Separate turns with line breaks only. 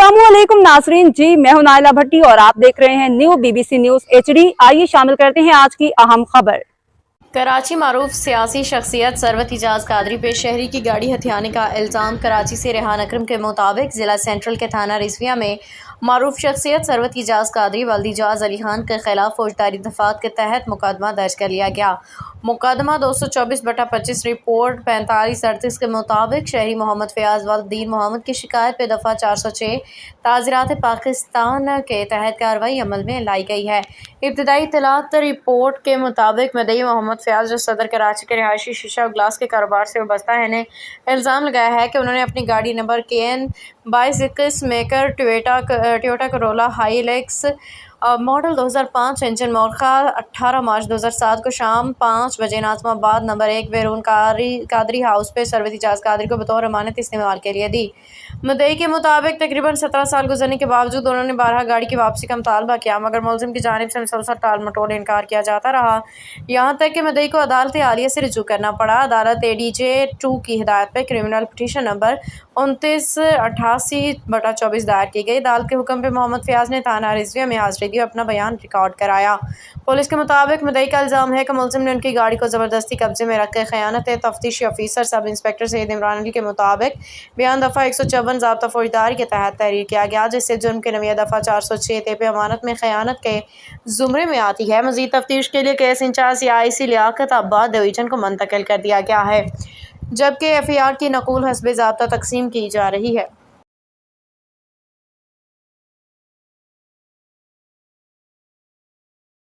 अस्सलामुअलैकुम नाजरीन जी, मैं हूं नाइला भट्टी और आप देख रहे हैं न्यू BBC न्यूज HD। आइए शामिल करते हैं आज की अहम खबर।
कराची मारूफ सियासी शख्सियत सरवत इजाज कादरी पे शहरी की गाड़ी हथियाने का इल्ज़ाम। कराची से रेहान अकरम के मुताबिक ज़िला सेंट्रल के थाना रिजविया में मारूफ शख्सियत सरवत इजाज कादरी वल्द इजाज अली खान के खिलाफ फौजदारी दफात के तहत मुकदमा दर्ज कर लिया गया। मुकदमा 224/25 रिपोर्ट 4538 के मुताबिक शहरी मोहम्मद फयाज वल्द दीन मोहम्मद की शिकायत पे दफ़ा 406 ताज़ीरात पाकिस्तान के तहत कार्रवाई अमल में लाई गई है। इब्तदाई इत्तलात रिपोर्ट के मुताबिक मदई मोहम्मद फयाज जो सदर कराची के रिहायशी शीशा और ग्लास के कारोबार से वाबस्ता है ने इल्ज़ाम लगाया है कि उन्होंने अपनी गाड़ी number KN 2221 maker Toyota Corolla Hilux model 2005 engine मोरखा 18 मार्च 2007 को शाम 5 बजे नाज़माबाद नंबर 1 बैरून कादरी हाउस पे सरवत इजाज कादरी को बतौर अमानत इस्तेमाल के लिए दी। मुद्दई के मुताबिक तकरीबन 17 साल गुजरने के बावजूद उन्होंने 12 गाड़ी की वापसी का मुतालबा किया, मगर मुलजिम की जानिब से मुसलसल टाल मटोल इनकार किया जाता रहा, यहाँ तक कि मुद्दई को अदालत आलिया से रुजू करना पड़ा। अदालत ADJ 2 की हिदायत पर क्रिमिनल पिटीशन नंबर 2988/24 दायर की गई। अदालत के हुक्म पे मोहम्मद फयाज ने थाना रिजविया में हाजिरी दी और अपना बयान रिकॉर्ड कराया। पुलिस के मुताबिक मुद्दई का इल्ज़ाम है कि मुलजिम ने उनकी गाड़ी को ज़बरदस्ती कब्जे में रखकर खयानत है। तफ्तीशी अफसर सब इंस्पेक्टर सैयद इमरान अली के मुताबिक बयान दफ़ा 154 ज़ाब्ता फौजदारी के तहत तहरीर किया गया, जिससे जुर्म के नविया दफ़ा 406 पे अमानत में खयानत के ज़ुमरे में आती है। मज़ीद तफ्तीश के लिए केस इंचार्ज IC लियाकत आबाद डिवीजन को मुंतकिल कर दिया गया है, जबकि FIR की नकूल हस्बे ज़ाब्ता तकसीम की जा रही है।